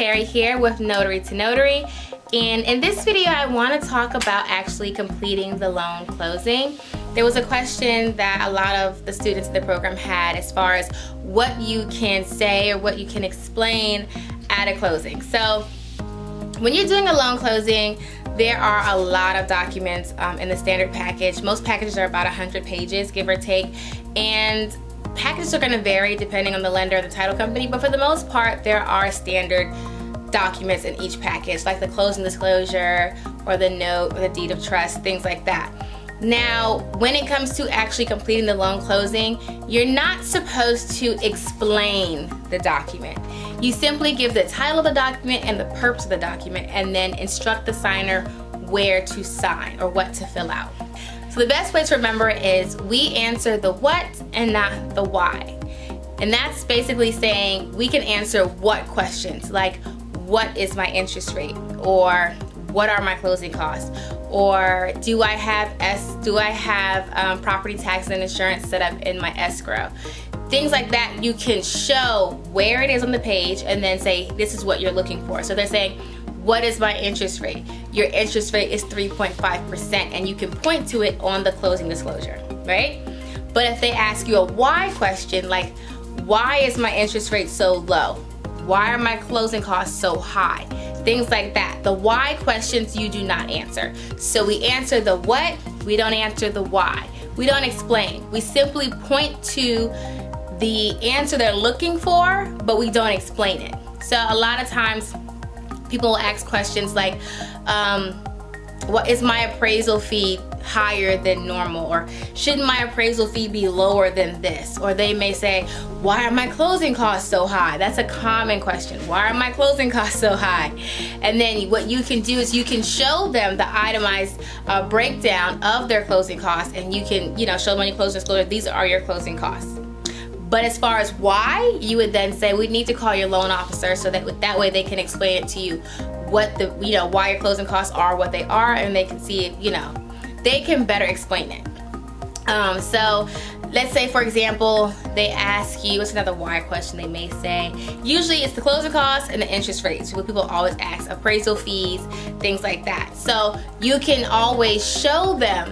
Terry here with Notary to Notary, and in this video I want to talk about actually completing the loan closing. There was a question that a lot of the students in the program had as far as what you can say or what you can explain at a closing. So when you're doing a loan closing, there are a lot of documents in the standard package. Most packages are about 100 pages, give or take, and packages are going to vary depending on the lender or the title company, but for the most part there are standard documents in each package, like the closing disclosure or the note or the deed of trust, things like that. Now, when it comes to actually completing the loan closing, you're not supposed to explain the document. You simply give the title of the document and the purpose of the document, and then instruct the signer where to sign or what to fill out. So the best way to remember is we answer the what and not the why. And that's basically saying we can answer what questions, like what is my interest rate, or what are my closing costs, or do I have property tax and insurance set up in my escrow. Things like that. You can show where it is on the page and then say this is what you're looking for. So they're saying, what is my interest rate? Your interest rate is 3.5%, and you can point to it on the closing disclosure, right? But if they ask you a why question, like why is my interest rate so low? Why are my closing costs so high? Things like that. The why questions you do not answer. So we answer the what, we don't answer the why. We don't explain. We simply point to the answer they're looking for, but we don't explain it. So a lot of times people will ask questions like, what is my appraisal fee higher than normal, or shouldn't my appraisal fee be lower than this? Or they may say, why are my closing costs so high? That's a common question. Why are my closing costs so high? And then what you can do is you can show them the itemized breakdown of their closing costs, and you can, show them on your closing disclosure, these are your closing costs. But as far as why, you would then say we need to call your loan officer, so that way they can explain it to you what the why your closing costs are what they are, and they can see it, they can better explain it. So let's say, for example, they ask you, it's another why question they may say. Usually it's the closing costs and the interest rates. What people always ask, appraisal fees, things like that. So you can always show them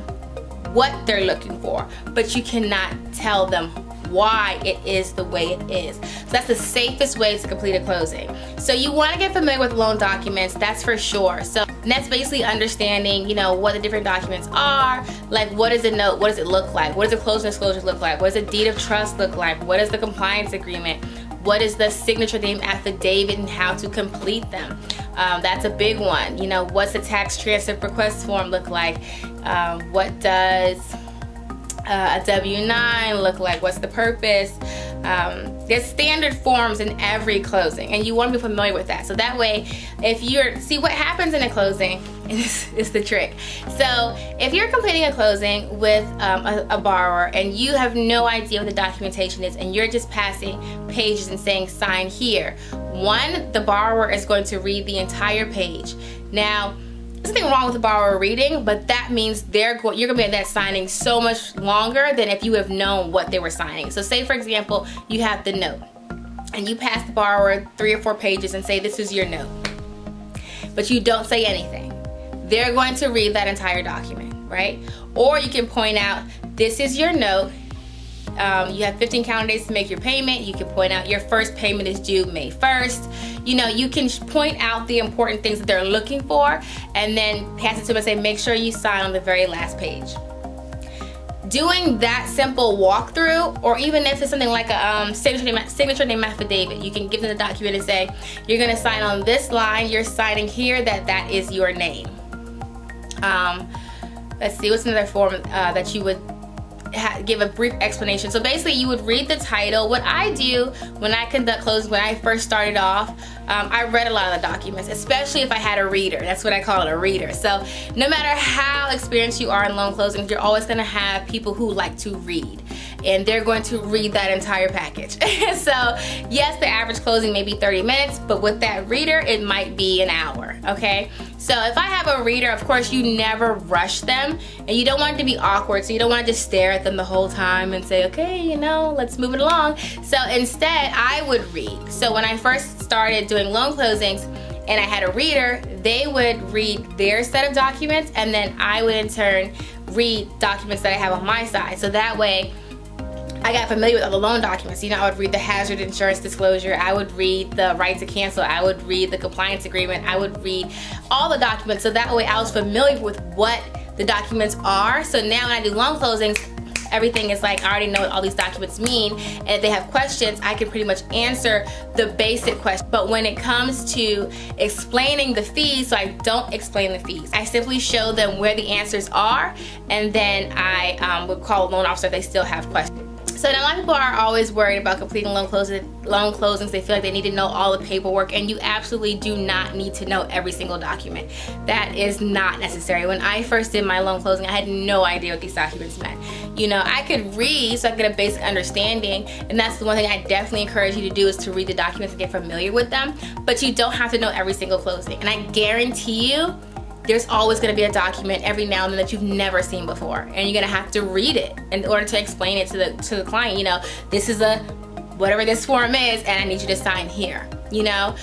what they're looking for, but you cannot tell them why it is the way it is. So that's the safest way to complete a closing. So you want to get familiar with loan documents, that's for sure. So that's basically understanding, what the different documents are, like what is a note, what does it look like, what does the closing disclosure look like, what does the deed of trust look like, what is the compliance agreement, what is the signature name affidavit and how to complete them. That's a big one. What's the tax transfer request form look like, what does a W-9 look like, what's the purpose. There's standard forms in every closing, and you want to be familiar with that. So that way, see what happens in a closing is the trick. So if you're completing a closing with a borrower and you have no idea what the documentation is, and you're just passing pages and saying sign here, one, the borrower is going to read the entire page. Now, there's nothing wrong with the borrower reading, but that means you're going to be at that signing so much longer than if you have known what they were signing. So say, for example, you have the note and you pass the borrower 3 or 4 pages and say this is your note, but you don't say anything. They're going to read that entire document, right? Or you can point out this is your note. You have 15 calendar days to make your payment. You can point out your first payment is due May 1st. You can point out the important things that they're looking for, and then pass it to them and say, make sure you sign on the very last page. Doing that simple walkthrough, or even if it's something like a signature name affidavit, you can give them the document and say, you're going to sign on this line, you're signing here that is your name. Let's see, what's another form that you would give a brief explanation. So basically you would read the title. What I do when I conduct closings, when I first started off, I read a lot of the documents, especially if I had a reader. That's what I call it, a reader. So no matter how experienced you are in loan closings, you're always going to have people who like to read. and they're going to read that entire package. So yes, the average closing may be 30 minutes, but with that reader, it might be an hour, okay? So if I have a reader, of course, you never rush them, and you don't want it to be awkward, so you don't want to just stare at them the whole time and say, okay, you know, let's move it along. So instead, I would read. So when I first started doing loan closings and I had a reader, they would read their set of documents, and then I would in turn read documents that I have on my side. So that way, I got familiar with all the loan documents. You know, I would read the hazard insurance disclosure, I would read the right to cancel, I would read the compliance agreement, I would read all the documents, so that way I was familiar with what the documents are. So now when I do loan closings, everything is like, I already know what all these documents mean, and if they have questions, I can pretty much answer the basic questions. But when it comes to explaining the fees, so I don't explain the fees. I simply show them where the answers are, and then I would call a loan officer if they still have questions. So now a lot of people are always worried about completing loan closings. They feel like they need to know all the paperwork, and you absolutely do not need to know every single document. That is not necessary. When I first did my loan closing, I had no idea what these documents meant. You know, I could read so I could get a basic understanding, and that's the one thing I definitely encourage you to do, is to read the documents and get familiar with them. But you don't have to know every single closing, and I guarantee you, there's always going to be a document every now and then that you've never seen before, and you're going to have to read it in order to explain it to the client. You know, this is a whatever this form is, and I need you to sign here. You know,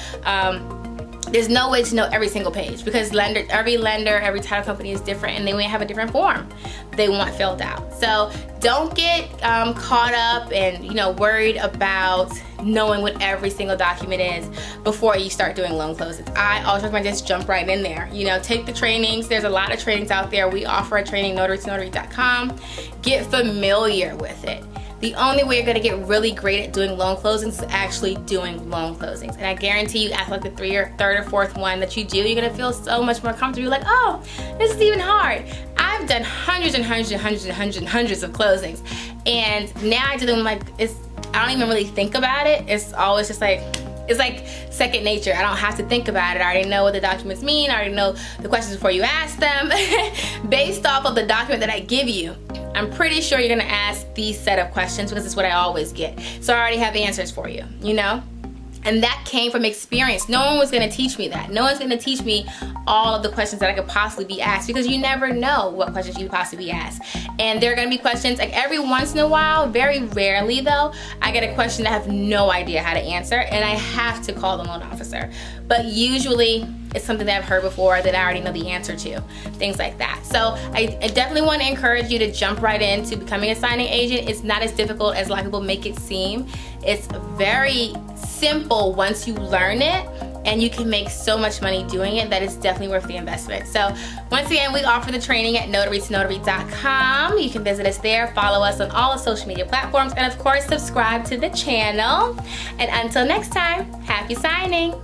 there's no way to know every single page, because every lender, every title company is different, and they may have a different form they want filled out. So don't get caught up and, you know, worried about knowing what every single document is before you start doing loan closings. I always recommend just jump right in there. You know, take the trainings. There's a lot of trainings out there. We offer a training, notarytonotary.com. Get familiar with it. The only way you're gonna get really great at doing loan closings is actually doing loan closings. And I guarantee you, after like the third or fourth one that you do, you're gonna feel so much more comfortable. You're like, oh, this is even hard. I've done hundreds and hundreds and hundreds and hundreds and hundreds of closings. And now I do them like, I don't even really think about it. It's always just like, it's like second nature. I don't have to think about it. I already know what the documents mean. I already know the questions before you ask them. Based off of the document that I give you, I'm pretty sure you're gonna ask these set of questions, because it's what I always get. So I already have answers for you, you know? And that came from experience. No one was gonna teach me that. No one's gonna teach me all of the questions that I could possibly be asked, because you never know what questions you could possibly be asked. And there are gonna be questions, like every once in a while, very rarely though, I get a question that I have no idea how to answer, and I have to call the loan officer. But usually, it's something that I've heard before that I already know the answer to, things like that. So I definitely want to encourage you to jump right into becoming a signing agent. It's not as difficult as a lot of people make it seem. It's very simple once you learn it, and you can make so much money doing it that it's definitely worth the investment. So once again, we offer the training at notarytonotary.com. You can visit us there, follow us on all the social media platforms, and of course, subscribe to the channel. And until next time, happy signing.